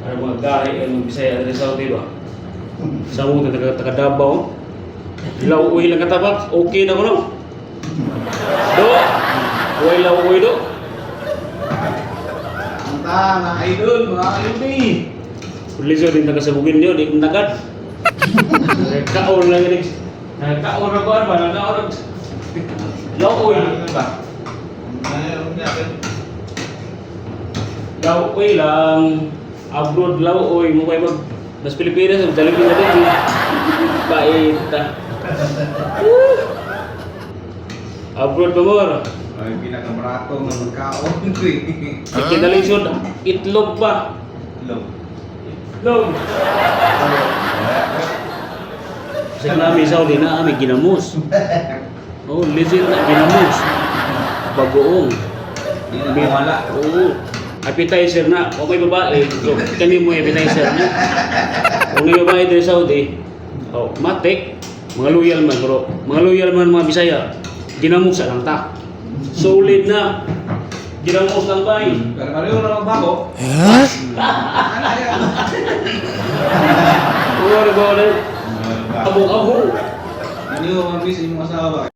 Ada mga gahe yang Bisaya dari Saudi ba? Sa mo taga Davao. Lauwi lang katabak, okay na ko no. Do. Uy lauwi do. Ang idol, mga idol. Puliso din taga Sabugin niyo, di kumnagat. Kaon lang ini. Kaon ra ko ba? Kaon. Lauwi ba? Lauwi lang. Abroad lauwi mo kay mag das Pilipinas, dalag na din. Bait ta. Abroad ba mo? Ay, pinakabarato ng magkaon. Kinalisod, itlog pa. Hello. Itlog. Sa namin Saudi na kami ginamos. Oh, legit na ginamos. Bagoong. Hindi na wala. Oo. Appetizer na. Kung may babae, so, kani mo appetizer na. Kung may babae din sa Saudi, oh, matik. Mga loyal man, bro. Mga loyal man mga Bisaya. Ginamos sa lang ta. Solid na. Ginamos lang ba eh. Pero pareho na magbago. Oo, abo-abo. Ano yung mga bis yung asawa?